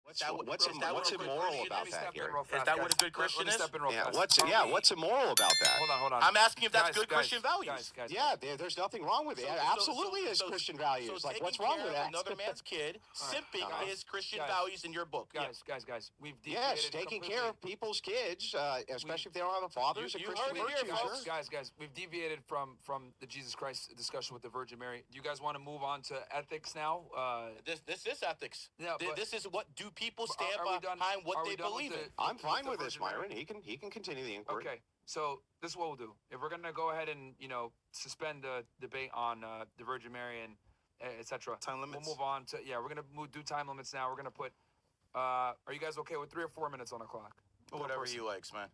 What's immoral about that here? Is that what a good Christian is? What's immoral about that? Hold on. I'm asking if that's good Christian values. There's nothing wrong with it. Absolutely is Christian values. So like, what's wrong with that? Another man's kid, simping is Christian values in your book. Guys. We've Yes, taking care of people's kids, especially if they don't have a father, is a Christian virtue, sir. Guys, we've deviated from the Jesus Christ discussion with the Virgin Mary. Do you guys want to move on to ethics now? This is ethics. Yeah, this is what do people stand behind what they believe in. I'm fine with this, Myron. He can continue the inquiry. Okay, so this is what we'll do. If we're gonna go ahead and suspend the debate on the Virgin Mary and etc. Time limits. We'll move on to we're gonna do time limits now. We're gonna put. Are you guys okay with 3 or 4 minutes on the clock? Whatever you likes, man.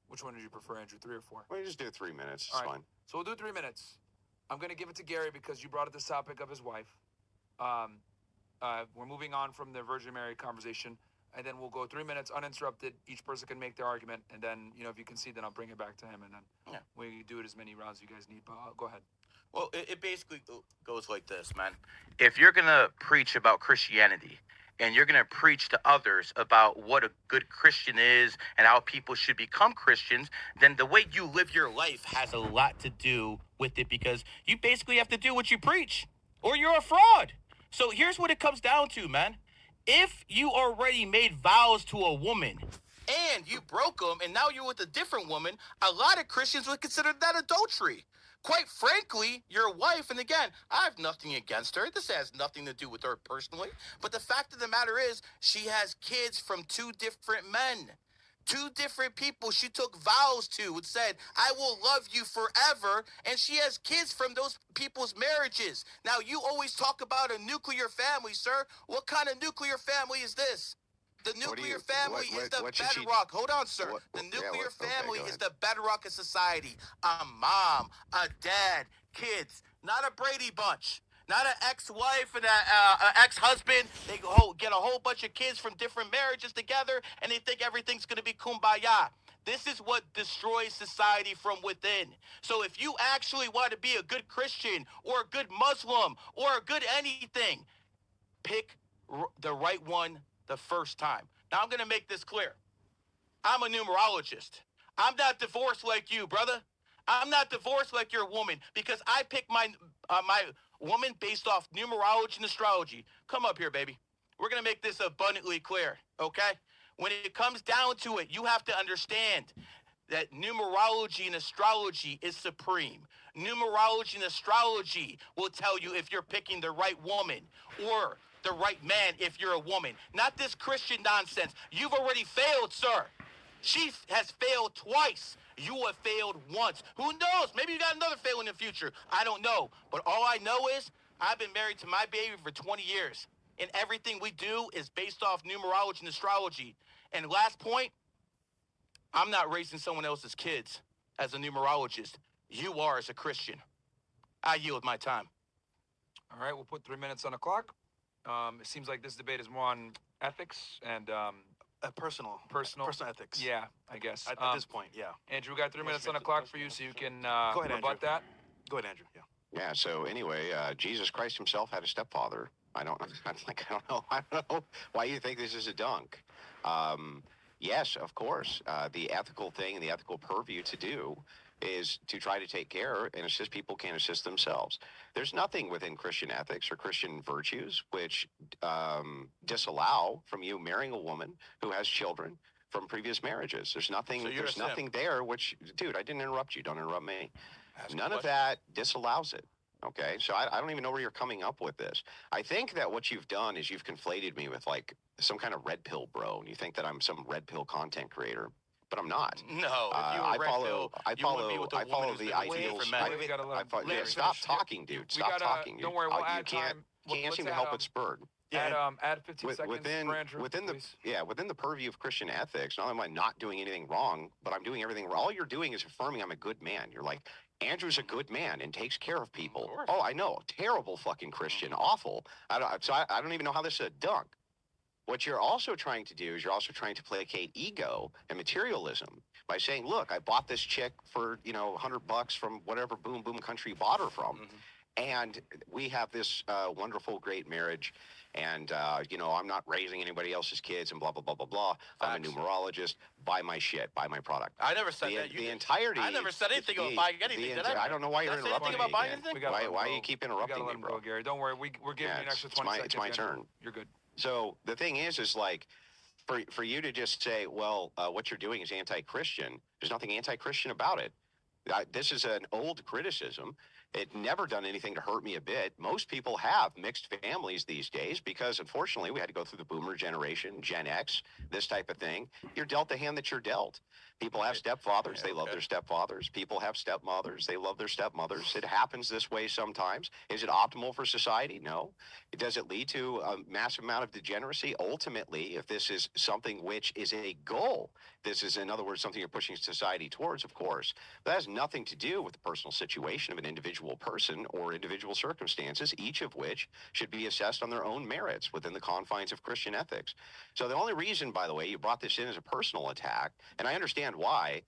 Which one did you prefer, Andrew? 3 or 4? Well, you just do 3 minutes. It's All right. fine. So we'll do 3 minutes. I'm gonna give it to Gary because you brought up this topic of his wife. We're moving on from the Virgin Mary conversation, and then we'll go 3 minutes uninterrupted. Each person can make their argument, and then if you can see, then I'll bring it back to him, and then we do it as many rounds as you guys need. But go ahead. Well, it basically goes like this, man. If you're going to preach about Christianity and you're going to preach to others about what a good Christian is and how people should become Christians, then the way you live your life has a lot to do with it because you basically have to do what you preach or you're a fraud. So here's what it comes down to, man. If you already made vows to a woman and you broke them and now you're with a different woman, a lot of Christians would consider that adultery. Quite frankly, your wife, and again, I have nothing against her. This has nothing to do with her personally. But the fact of the matter is, she has kids from 2 different men. 2 different people she took vows to and said, I will love you forever. And she has kids from those people's marriages. Now, you always talk about a nuclear family, sir. What kind of nuclear family is this? The nuclear family is the bedrock. Hold on, sir. The nuclear family is the bedrock of society. A mom, a dad, kids, not a Brady Bunch. Not an ex-wife and an ex-husband. They get a whole bunch of kids from different marriages together, and they think everything's going to be kumbaya. This is what destroys society from within. So if you actually want to be a good Christian or a good Muslim or a good anything, pick the right one the first time. Now, I'm going to make this clear. I'm a numerologist. I'm not divorced like you, brother. I'm not divorced like your woman because I pick my woman based off numerology and astrology. Come up here, baby. We're going to make this abundantly clear, okay? When it comes down to it, you have to understand that numerology and astrology is supreme. Numerology and astrology will tell you if you're picking the right woman or the right man if you're a woman. Not this Christian nonsense. You've already failed, sir. She has failed twice. You have failed once. Who knows? Maybe you got another fail in the future. I don't know. But all I know is I've been married to my baby for 20 years. And everything we do is based off numerology and astrology. And last point, I'm not raising someone else's kids as a numerologist. You are as a Christian. I yield my time. All right, we'll put 3 minutes on the clock. It seems like this debate is more on ethics and personal ethics. Yeah, I guess. At this point, yeah. Andrew, we got 3 minutes on the clock for you, so you can Go ahead, rebut Andrew. that. Go ahead, Andrew. Yeah. Yeah. So anyway, Jesus Christ himself had a stepfather. I don't know why you think this is a dunk. Yes, of course. The ethical thing and the ethical purview to do is to try to take care and assist people can assist themselves. There's nothing within Christian ethics or Christian virtues which disallow from you marrying a woman who has children from previous marriages. There's nothing. So there's nothing there. Which, dude, I didn't interrupt you. Don't interrupt me. None of question. that disallows it. Okay, so I don't even know where you're coming up with this. I think that what you've done is you've conflated me with like some kind of red pill bro, and you think that I'm some red pill content creator. But I'm not. No, I follow the ideals. Stop talking, dude. Stop talking. Don't worry, we'll you add can't. time. Can't seem to help it spurred. Add 15 seconds for Andrew, within please. within the purview of Christian ethics, not only am I not doing anything wrong, but I'm doing everything wrong. All you're doing is affirming I'm a good man. You're like, Andrew's a good man and takes care of people. Oh, I know. Terrible fucking Christian. Awful. I don't even know how this is a dunk. What you're also trying to do is you're also trying to placate ego and materialism by saying, look, I bought this chick for, $100 from whatever boom boom country you bought her from. and we have this wonderful, great marriage. And I'm not raising anybody else's kids, and blah blah blah blah blah. I'm a Facts. numerologist. Buy my shit. Buy my product. I never said The, that. You the did. entirety. I never said anything about buying anything. Did I? I don't know why Did you're I say interrupting anything about me buying again. anything? We gotta Why are you go. keep We gotta interrupting let me, him bro? go, Gary. Don't worry. We're giving you an extra 20 seconds. It's my Andrew. turn. You're good. So the thing is like, for you to just say, well, what you're doing is anti-Christian. There's nothing anti-Christian about it. This is an old criticism. It never done anything to hurt me a bit. Most people have mixed families these days because, unfortunately, we had to go through the boomer generation, Gen X, this type of thing. You're dealt the hand that you're dealt. People have stepfathers. They love their stepfathers. People have stepmothers. They love their stepmothers. It happens this way sometimes. Is it optimal for society? No. Does it lead to a massive amount of degeneracy? Ultimately, if this is something which is a goal, this is, in other words, something you're pushing society towards, of course. But that has nothing to do with the personal situation of an individual person or individual circumstances, each of which should be assessed on their own merits within the confines of Christian ethics. So the only reason, by the way, you brought this in as a personal attack, and I understand why.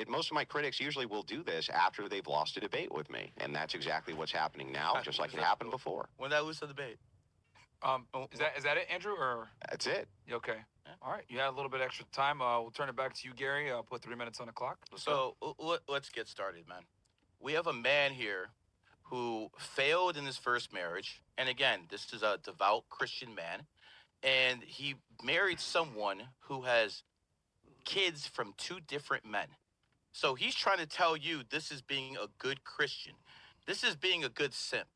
Most of my critics usually will do this after they've lost a debate with me, and that's exactly what's happening now, just like it happened before. When did I lose the debate? Is that it, Andrew? Or That's it. okay? Yeah. All right. You had a little bit extra time. We'll turn it back to you, Gary. I'll put 3 minutes on the clock. Let's get started, man. We have a man here who failed in his first marriage, and again, this is a devout Christian man, and he married someone who has kids from two different men. So he's trying to tell you this is being a good Christian. This is being a good simp,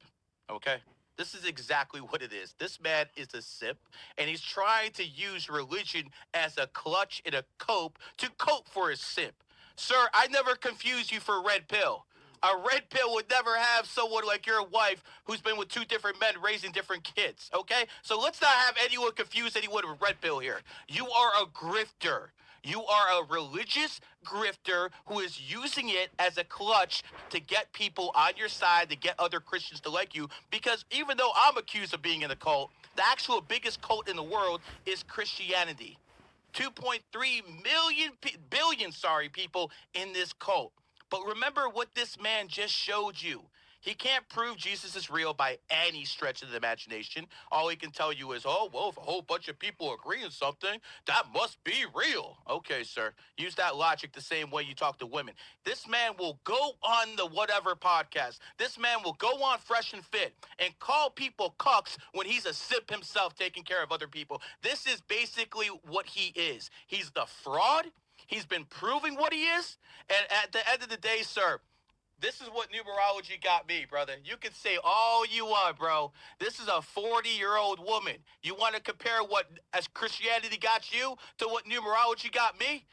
okay? This is exactly what it is. This man is a simp, and he's trying to use religion as a clutch and a cope to cope for his simp. Sir, I never confuse you for a red pill. A red pill would never have someone like your wife who's been with two different men raising different kids, okay? So let's not have anyone confuse anyone with red pill here. You are a grifter. You are a religious grifter who is using it as a clutch to get people on your side, to get other Christians to like you. Because even though I'm accused of being in a cult, the actual biggest cult in the world is Christianity. 2.3 billion people in this cult. But remember what this man just showed you. He can't prove Jesus is real by any stretch of the imagination. All he can tell you is, oh, well, if a whole bunch of people agree on something, that must be real. Okay, sir. Use that logic the same way you talk to women. This man will go on the whatever podcast. This man will go on Fresh and Fit and call people cucks when he's a simp himself taking care of other people. This is basically what he is. He's the fraud. He's been proving what he is. And at the end of the day, sir, this is what numerology got me, brother. You can say all you want, bro. This is a 40-year-old woman. You want to compare what as Christianity got you to what numerology got me?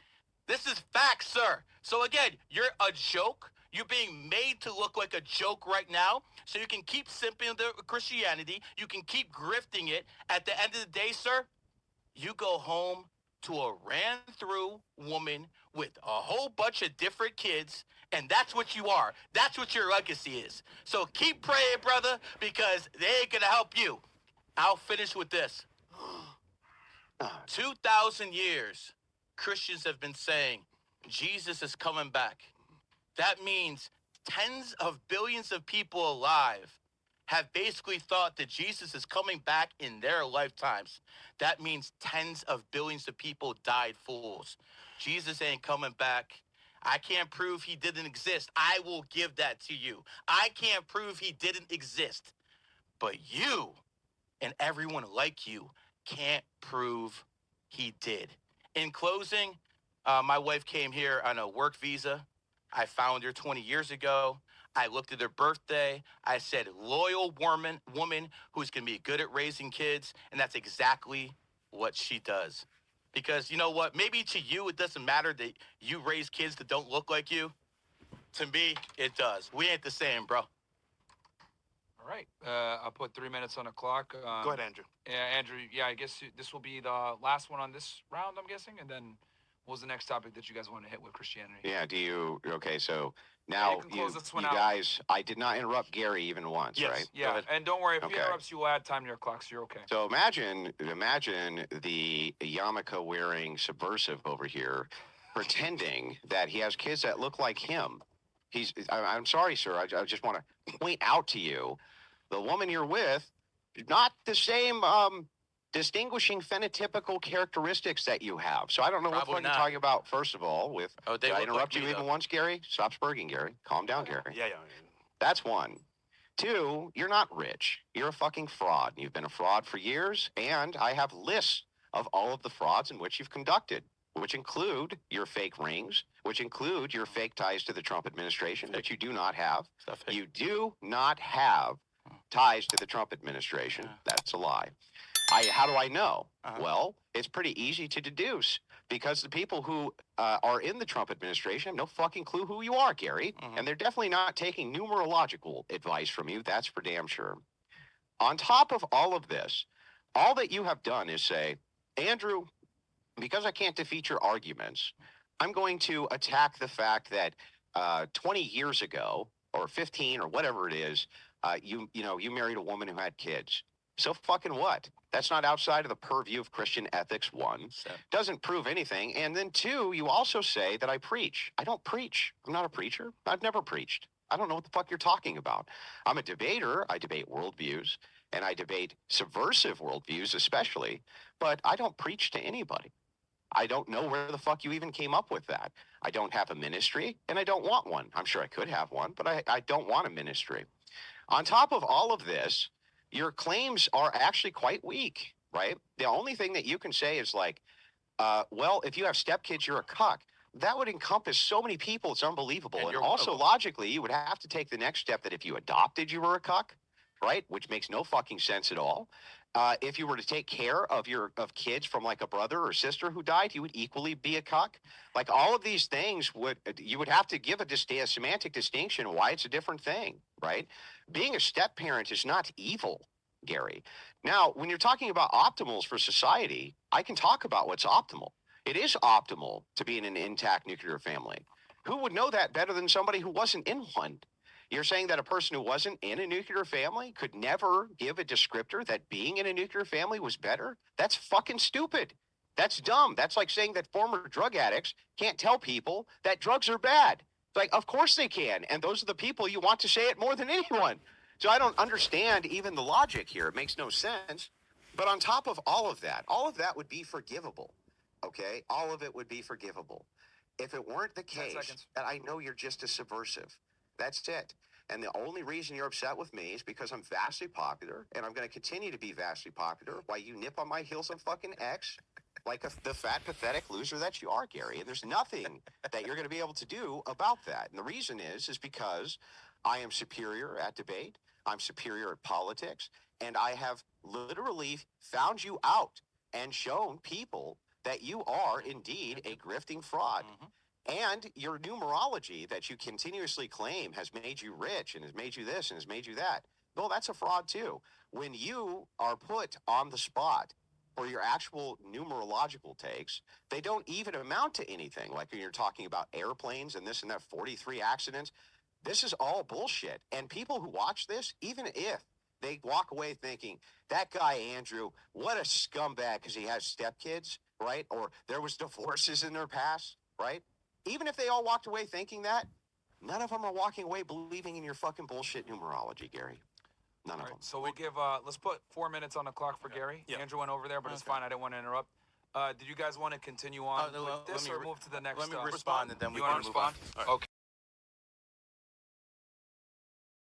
This is facts, sir. So again, you're a joke. You're being made to look like a joke right now. So you can keep simping the Christianity. You can keep grifting it. At the end of the day, sir, you go home to a ran-through woman with a whole bunch of different kids, and that's what you are. That's what your legacy is. So keep praying, brother, because they ain't gonna help you. I'll finish with this. 2,000 years, Christians have been saying Jesus is coming back. That means tens of billions of people alive have basically thought that Jesus is coming back in their lifetimes. That means tens of billions of people died fools. Jesus ain't coming back. I can't prove he didn't exist. I will give that to you. I can't prove he didn't exist. But you and everyone like you can't prove he did. In closing, my wife came here on a work visa. I found her 20 years ago. I looked at her birthday. I said, loyal woman who's going to be good at raising kids. And that's exactly what she does. Because you know what? Maybe to you, it doesn't matter that you raise kids that don't look like you. To me, it does. We ain't the same, bro. All right. I'll put 3 minutes on the clock. Go ahead, Andrew. Yeah, Andrew. Yeah, I guess this will be the last one on this round, I'm guessing. And then what was the next topic that you guys want to hit with Christianity? Yeah, okay, so now you guys, I did not interrupt Gary even once, right? Yeah, and don't worry, if he interrupts you, we'll add time to your clock, so you're okay. So imagine the yarmulke wearing subversive over here pretending that he has kids that look like him. I'm sorry, sir. I just want to point out to you, the woman you're with, not the same distinguishing phenotypical characteristics that you have. So I don't know what the Probably fuck you're not. talking about. First of all, with They did I look interrupt like you me, even though. once, Gary? Stop spurging, Gary. Calm down, Gary. Yeah. That's one. Two, you're not rich. You're a fucking fraud. You've been a fraud for years, and I have lists of all of the frauds in which you've conducted, which include your fake rings, which include your fake ties to the Trump administration, which you do not have. You do not have ties to the Trump administration. That's a lie. How do I know? Well, it's pretty easy to deduce because the people who are in the Trump administration have no fucking clue who you are, Gary. And they're definitely not taking numerological advice from you. That's for damn sure. On top of all of this, all that you have done is say, Andrew, because I can't defeat your arguments, I'm going to attack the fact that 20 years ago or 15 or whatever it is, you married a woman who had kids. So fucking what? That's not outside of the purview of Christian ethics, one. Doesn't prove anything. And then two, you also say that I preach. I don't preach. I'm not a preacher. I've never preached. I don't know what the fuck you're talking about. I'm a debater. I debate worldviews, and I debate subversive worldviews especially, but I don't preach to anybody. I don't know where the fuck you even came up with that. I don't have a ministry, and I don't want one. I'm sure I could have one, but I don't want a ministry. On top of all of this, your claims are actually quite weak, right? The only thing that you can say is like, well, if you have stepkids, you're a cuck. That would encompass so many people. It's unbelievable. And also, logically, you would have to take the next step that if you adopted, you were a cuck, right? Which makes no fucking sense at all. If you were to take care of kids from like a brother or sister who died, you would equally be a cuck. Like all of these things you would have to give a semantic distinction why it's a different thing, right? Being a step parent is not evil, Gary. Now, when you're talking about optimals for society, I can talk about what's optimal. It is optimal to be in an intact nuclear family. Who would know that better than somebody who wasn't in one? You're saying that a person who wasn't in a nuclear family could never give a descriptor that being in a nuclear family was better? That's fucking stupid. That's dumb. That's like saying that former drug addicts can't tell people that drugs are bad. It's like, of course they can. And those are the people you want to say it more than anyone. So I don't understand even the logic here. It makes no sense. But on top of all of that would be forgivable. Okay? All of it would be forgivable. If it weren't the case that I know you're just a subversive. That's it. And the only reason you're upset with me is because I'm vastly popular, and I'm going to continue to be vastly popular while you nip on my heels on fucking X like the fat, pathetic loser that you are, Gary. And there's nothing that you're going to be able to do about that. And the reason is because I am superior at debate. I'm superior at politics. And I have literally found you out and shown people that you are indeed a grifting fraud. And your numerology that you continuously claim has made you rich and has made you this and has made you that. Well, that's a fraud too. When you are put on the spot for your actual numerological takes, they don't even amount to anything. Like when you're talking about airplanes and this and that, 43 accidents. This is all bullshit. And people who watch this, even if they walk away thinking, that guy, Andrew, what a scumbag because he has stepkids, right? Or there was divorces in their past, right? Even if they all walked away thinking that, none of them are walking away believing in your fucking bullshit numerology, Gary. None of them. So we'll give, let's put 4 minutes on the clock for Gary. Yeah. Andrew went over there, but it's fine. I didn't want to interrupt. Did you guys want to continue on with this or move to the next? Let me respond, and then we you can want to move on. respond? Okay.